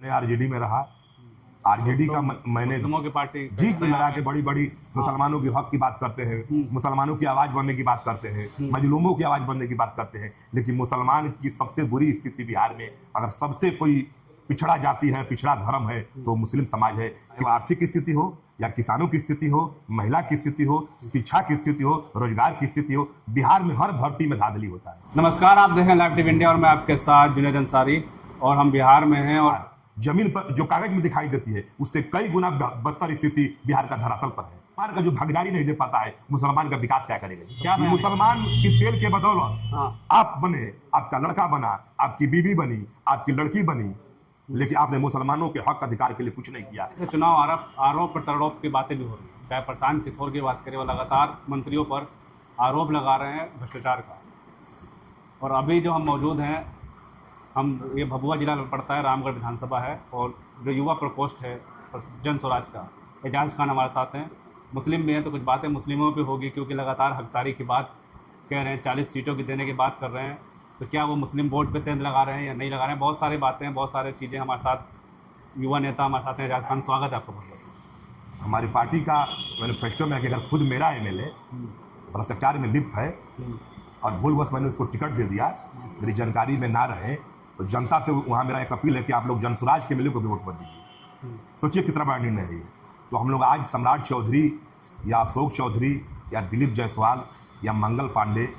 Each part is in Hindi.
मैं आरजेडी में रहा। आरजेडी का मैंने मुस्लिमों की पार्टी जी लगा के बड़ी बड़ी मुसलमानों के हक की बात करते हैं, मुसलमानों की आवाज बनने की बात करते हैं, मजलूमों की आवाज बनने की बात करते हैं। लेकिन मुसलमान की सबसे बुरी स्थिति बिहार में, अगर सबसे कोई पिछड़ा जाति है, पिछड़ा धर्म है, तो मुस्लिम समाज है। तो आर्थिक स्थिति हो या किसानों की स्थिति हो, महिला की स्थिति हो, शिक्षा की स्थिति हो, रोजगार की स्थिति हो, बिहार में हर भर्ती में धांधली होता है। नमस्कार, आप देख रहे हैं लाइव टीवी इंडिया और मैं आपके साथ जुनैद अंसारी। और हम बिहार में हैं और जमीन पर जो कागज में दिखाई देती है उससे कई गुना बदतर स्थिति बिहार का धरातल पर है। मुसलमान का जो भागीदारी नहीं दे पाता है, मुसलमान का विकास क्या करेगा? क्या मुसलमान की तेल के बदौलत आप बने, आपका लड़का बना, आपकी बीवी बनी, आपकी लड़की बनी, लेकिन आपने मुसलमानों के हक अधिकार के लिए कुछ नहीं किया। चुनाव आरोप प्रत्यारोप की बातें भी हो रही है। चाहे प्रशांत किशोर की बात करें, वो लगातार मंत्रियों पर आरोप लगा रहे हैं भ्रष्टाचार का। और अभी जो हम मौजूद हैं, हम ये भभुआ जिला में पड़ता है, रामगढ़ विधानसभा है, और जो युवा प्रकोष्ठ है जन स्वराज का, एजाज खान हमारे साथ हैं। मुस्लिम भी हैं तो कुछ बातें मुस्लिमों पे होगी, क्योंकि लगातार हकदारी की बात कह रहे हैं, 40 सीटों की देने की बात कर रहे हैं। तो क्या वो मुस्लिम वोट पे सेंध लगा रहे हैं या नहीं लगा रहे हैं? बहुत सारी बातें हैं, बहुत सारी चीज़ें। हमारे साथ युवा नेता हमारे साथ हैं, एजाज खान, स्वागत है आपका बहुत बहुत। हमारी पार्टी का मैनिफेस्टो में अगर खुद मेरा एमएलए भ्रष्टाचार में लिप्त है और भूलवश मैंने उसको टिकट दे दिया, मेरी जानकारी में ना रहे, तो जनता से वहाँ मेरा एक अपील है कि आप लोग जनसुराज के एमएलए को भी वोट मत दीजिए। सोचिए कितना बड़ा निर्णय है ये। तो हम लोग आज सम्राट चौधरी या अशोक चौधरी या दिलीप जायसवाल या मंगल पांडे,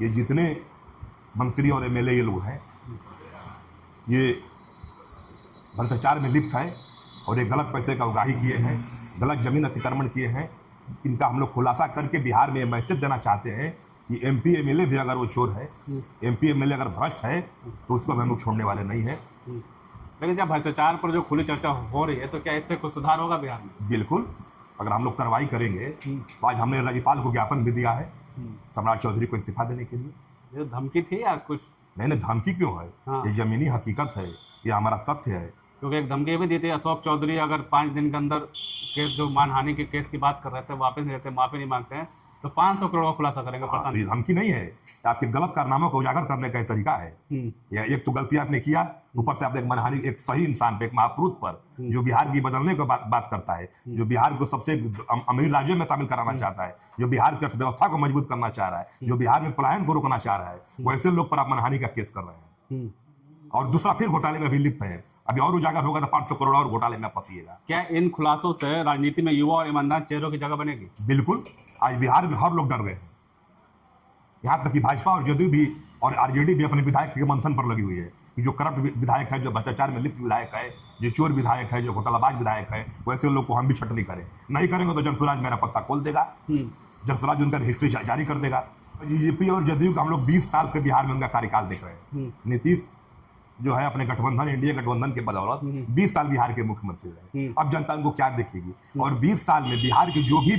ये जितने मंत्री और एमएलए ये लोग हैं, ये भ्रष्टाचार में लिप्त है और ये गलत पैसे का उगाही किए हैं, गलत जमीन अतिक्रमण किए हैं। इनका हम लोग खुलासा करके बिहार में मैसेज देना चाहते हैं कि एमपी एमएलए भी अगर वो चोर है, एमपी एमएलए अगर भ्रष्ट है, तो उसको हम लोग छोड़ने वाले नहीं हैं। लेकिन जब भ्रष्टाचार पर जो खुली चर्चा हो रही है, तो क्या इससे कुछ सुधार होगा बिहार में? बिल्कुल, अगर हम लोग कार्रवाई करेंगे तो आज हमने राज्यपाल को ज्ञापन भी दिया है सम्राट चौधरी को इस्तीफा देने के लिए। ये धमकी थी या कुछ? नहीं, धमकी क्यों है? ये जमीनी हकीकत है, ये हमारा तथ्य है। क्योंकि एक धमकी भी दी थी, अशोक चौधरी अगर 5 दिन के अंदर केस, जो मानहानि के केस की बात कर रहे थे, वापस नहीं रहते, माफी नहीं मांगते हैं, तो 500 करोड़ का खुलासा करेंगे। तो ये धमकी नहीं है, आपके गलत कारनामों को उजागर करने का तरीका है। या एक तो गलती आपने किया, ऊपर से आपने एक मानहानि, एक सही इंसान पे, एक महापुरुष पर, जो बिहार की बदलने को बात करता है, जो बिहार को सबसे अमीर राज्यों में शामिल कराना चाहता है, जो बिहार की अर्थव्यवस्था को मजबूत करना चाह रहा है, जो बिहार में पलायन को रोकना चाह रहा है, वैसे लोग पर आप मानहानि का केस कर रहे हैं। और दूसरा फिर घोटाले में भी लिप्त है। अभी और उजागर होगा तो 500 करोड़ और घोटाले में फंसिएगा। क्या इन खुलासों से राजनीति में युवा और ईमानदार चेहरों की जगह बनेगी? बिल्कुल, आज बिहार में हर लोग डर गए हैं। यहाँ तक कि भाजपा और जदयू भी और आरजेडी भी अपने विधायक के मंथन पर लगी हुई है कि जो करप्ट विधायक है, जो भ्रष्टाचार में लिप्त विधायक है, जो चोर विधायक है, जो घोटालाबाज विधायक है, वैसे लोग को हम भी छटनी करें। नहीं करेंगे तो जनसुराज मेरा पत्ता खोल देगा, जनसुराज उनका हिस्ट्री जारी कर देगा। बीजेपी और जदयू का हम लोग 20 साल से बिहार में उनका कार्यकाल देख रहे हैं। नीतीश जो है अपने गठबंधन, इंडिया गठबंधन के बदौलत 20 साल बिहार के मुख्यमंत्री रहे। अब जनता उनको क्या देखेगी? और 20 साल में बिहार की जो भी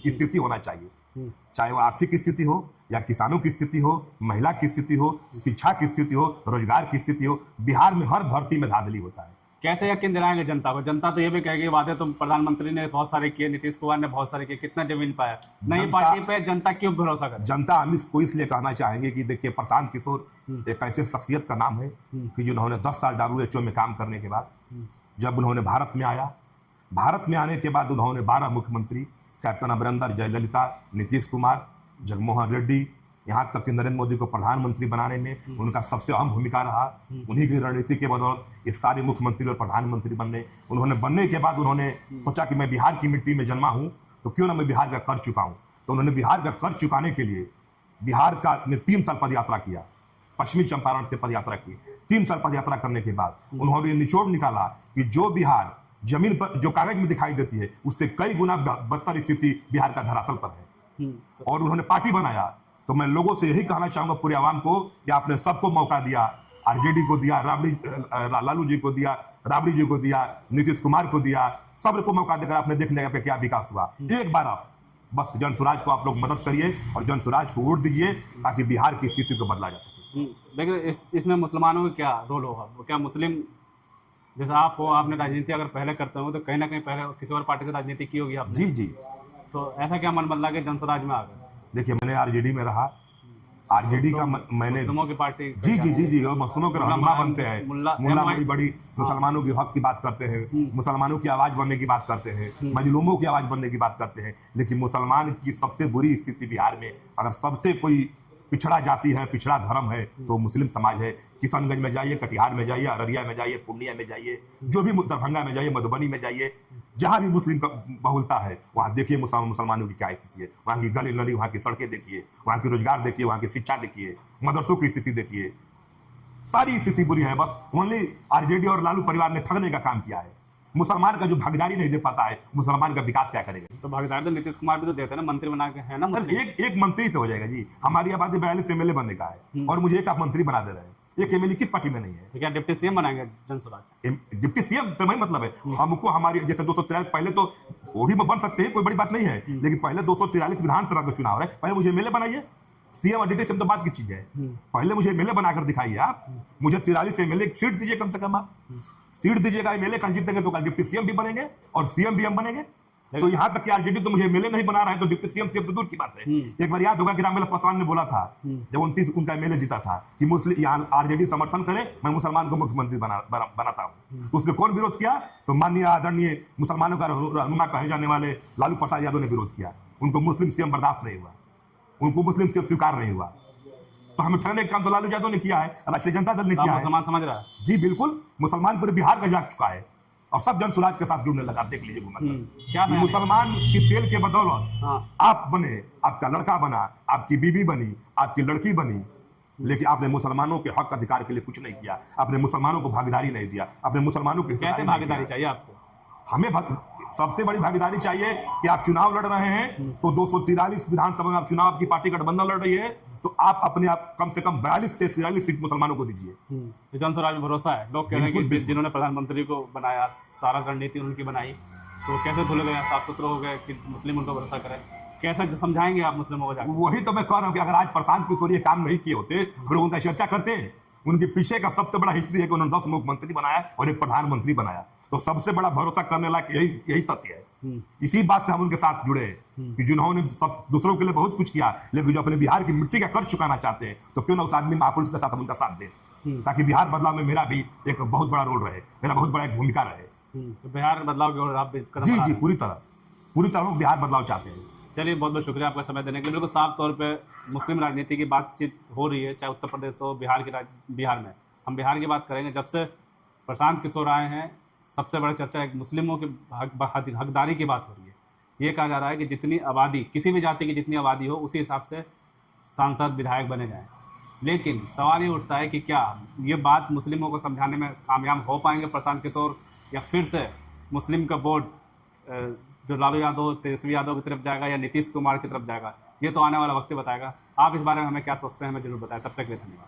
स्थिति होना चाहिए, चाहे वो आर्थिक स्थिति हो या किसानों की स्थिति हो, महिला की स्थिति हो, शिक्षा की स्थिति हो, रोजगार की स्थिति हो, बिहार में हर भर्ती में धांधली होता है। कैसे यकीन दिलाएंगे जनता को? जनता तो ये भी कहेगी वादे तो प्रधानमंत्री ने बहुत सारे किए, नीतीश कुमार ने बहुत सारे किए, कितना जमीन पाया? नई पार्टी पे जनता क्यों भरोसा करे? जनता हम इसको इसलिए कहना चाहेंगे कि देखिए, प्रशांत किशोर एक ऐसे शख्सियत का नाम है कि जिन्होंने 10 साल WHO में काम करने के बाद, जब उन्होंने भारत में आया, भारत में आने के बाद उन्होंने 12 मुख्यमंत्री, कैप्टन अमरिंदर, जयललिता, नीतीश कुमार, जगनमोहन रेड्डी, यहाँ तक कि नरेंद्र मोदी को प्रधानमंत्री बनाने में उनका सबसे अहम भूमिका रहा। उन्हीं की रणनीति के बदौलत इस सारे मुख्यमंत्री और प्रधानमंत्री बनने के बाद उन्होंने सोचा कि मैं बिहार की मिट्टी में जन्मा हूँ, तो क्यों ना मैं बिहार का कर चुका हूँ। तो उन्होंने बिहार का कर चुकाने के लिए बिहार का में 3 साल पद यात्रा किया, पश्चिमी चंपारण से पद यात्रा की। 3 साल पद यात्रा करने के बाद उन्होंने निचोड़ निकाला कि जो बिहार जमीन पर जो कागज में दिखाई देती है, उससे कई गुना बदतर स्थिति बिहार का धरातल पर है। और उन्होंने पार्टी बनाया। तो मैं लोगों से यही कहना चाहूंगा, पूरे आवाम को, कि आपने सबको मौका दिया, आरजेडी को दिया, लालू जी को दिया, राबड़ी जी को दिया, नीतीश कुमार को दिया, सबको मौका देकर आपने देखने पे क्या विकास हुआ। एक बार आप बस जनसुराज को आप लोग मदद करिए और जनसुराज को वोट दीजिए, ताकि बिहार की स्थिति को बदला जा सके। लेकिन इसमें मुसलमानों का क्या रोल होगा? क्या मुस्लिम, जैसे आप हो, आपने राजनीति अगर पहले करते हो तो कहीं ना कहीं पहले किसी और पार्टी से राजनीति की होगी आपने? जी, तो ऐसा क्या मन बदला के जनसुराज में आ गए? देखिए, मैंने आरजेडी में रहा। आरजेडी का मैंने मुस्लिमों की पार्टी जी जी जी जी, और मस्तूमों के रहनुमा बनते हैं, मुल्ला बड़ी बड़ी मुसलमानों के हक की बात करते हैं, मुसलमानों की आवाज बनने की बात करते हैं, मजलूमों की आवाज बनने की बात करते हैं। लेकिन मुसलमान की सबसे बुरी स्थिति बिहार में अगर सबसे कोई पिछड़ा जाति है, पिछड़ा धर्म है, तो मुस्लिम समाज है। किशनगंज में जाइए, कटिहार में जाइए, अररिया में जाइए, पूर्णिया में जाइए, जो भी दरभंगा में जाइए, मधुबनी में जाइए, जहां भी मुस्लिम का बहुलता है वहां देखिए मुसलमानों की क्या स्थिति है। वहां की गली नली, वहां की सड़कें देखिए, वहां की रोजगार देखिए, वहां की शिक्षा देखिए, मदरसों की स्थिति देखिए, सारी स्थिति बुरी है। बस ओनली आरजेडी और लालू परिवार ने ठगने का काम किया है। मुसलमान का जो भागीदारी नहीं दे पाता है, मुसलमान का विकास क्या करेगा? तो भागीदारी तो नीतीश कुमार भी तो देते हैं ना, मंत्री बना के है ना मुस्लिम। एक मंत्री से हो जाएगा जी। हमारी आबादी 42 एमएलए बनने का है और मुझे एक आप मंत्री बना दे रहे हैं। एक एमएलए किस पार्टी में नहीं है? तो क्या डिप्टी सीएम बनाएंगे जनसुराज? डिप्टी सीएम से वही मतलब है। हमको हमारी जैसे 243 पहले तो वो भी बन सकते हैं, कोई बड़ी बात नहीं है, लेकिन पहले 243 विधानसभा का चुनाव है, पहले मुझे एमएलए बनाइए। सीएम और डिप्टी सीएम तो बात की चीज है, पहले मुझे एमएलए बनाकर दिखाइए आप। मुझे 43 एमएलए सीट दीजिए, कम से कम आप सीट दीजिएगा। एमएलए कल जीतेंगे तो कल डिप्टी सीएम भी बनेंगे और सीएम भी हम बनेंगे। तो यहाँ तक कि आरजेडी तो मुझे एमएलए नहीं बना रहा है, तो डिप्टी सीएम तो दूर की बात है। एक बार याद होगा कि रामविलास पासवान ने बोला था जब 29 उनका एमएलए जीता था कि मुस्लिम यहाँ आरजेडी समर्थन करे, मैं मुसलमान को मुख्यमंत्री बनाता हूँ। तो उसने कौन विरोध किया? तो माननीय आदरणीय मुसलमानों का रहनुमा कहे जाने वाले लालू प्रसाद यादव ने विरोध किया। उनको मुस्लिम सीएम बर्दाश्त नहीं हुआ, उनको मुस्लिम सीएम स्वीकार नहीं हुआ। तो हमें ठगने का काम तो लालू यादव ने किया है, राष्ट्रीय जनता दल ने किया है। मुसलमान समझ रहा है जी बिल्कुल, मुसलमान पूरे बिहार का जाग चुका है और सब जन सुराज के साथ जुड़ने लगा। देख लीजिए क्या मुसलमान की तेल के बदौलत आप बने, आपका लड़का बना, आपकी बीवी बनी, आपकी लड़की बनी, लेकिन आपने मुसलमानों के हक अधिकार के लिए कुछ नहीं किया। आपने मुसलमानों को भागीदारी नहीं दिया, आपने मुसलमानों की कैसे भागीदारी चाहिए आपको? हमें सबसे बड़ी भागीदारी चाहिए कि आप चुनाव लड़ रहे हैं तो 243 विधानसभा में आप चुनाव, आपकी पार्टी गठबंधन लड़ रही है, तो आप अपने आप कम से कम 42 से 43 सीट मुसलमानों को दीजिए। जनसुराज में भरोसा है। लोग कह रहे हैं कि जिन्होंने प्रधानमंत्री को बनाया, सारा रणनीति उनकी बनाई, तो कैसे धुल गए, साफ सुथरे हो गए कि मुस्लिम उनको भरोसा करें? कैसे समझाएंगे आप मुस्लिमों को जाकर? वही तो मैं कह रहा हूँ कि अगर आज प्रशांत किशोर ये काम नहीं किए होते, फिर उनका चर्चा करते हैं। उनके पीछे का सबसे बड़ा हिस्ट्री है कि उन्होंने 10 मुख्यमंत्री बनाया और एक प्रधानमंत्री बनाया। तो सबसे बड़ा भरोसा करने लायक यही तथ्य है। इसी बात से हम उनके साथ जुड़े कि जिन्होंने सब दूसरों के लिए बहुत कुछ किया, लेकिन जो अपने बिहार की मिट्टी का कर्ज चुकाना चाहते हैं, तो क्यों ना उस आदमी महापुरुष के साथ हम उनका साथ दें, ताकि बिहार बदलाव में मेरा भी एक बहुत बड़ा रोल रहे, मेरा बहुत बड़ा एक भूमिका रहे। तो बिहार बदलाव की ओर आप जी जी पूरी तरह बिहार बदलाव चाहते हैं। चलिए, बहुत बहुत शुक्रिया आपका समय देने के लिए। बिल्कुल साफ तौर पे मुस्लिम राजनीति की बातचीत हो रही है, चाहे उत्तर प्रदेश हो, बिहार में। हम बिहार की बात करेंगे। जब से प्रशांत किशोर आए हैं, सबसे बड़ी चर्चा एक मुस्लिमों के हकदारी की बात हो रही है। ये कहा जा रहा है कि जितनी आबादी, किसी भी जाति की जितनी आबादी हो, उसी हिसाब से सांसद विधायक बने जाएँ। लेकिन सवाल ये उठता है कि क्या ये बात मुस्लिमों को समझाने में कामयाब हो पाएंगे प्रशांत किशोर, या फिर से मुस्लिम का वोट जो लालू यादव, तेजस्वी यादव की तरफ जाएगा या नीतीश कुमार की तरफ जाएगा? ये तो आने वाला वक्त ही बताएगा। आप इस बारे में हमें क्या सोचते हैं, हमें जरूर बताएं। तब तक के लिए धन्यवाद।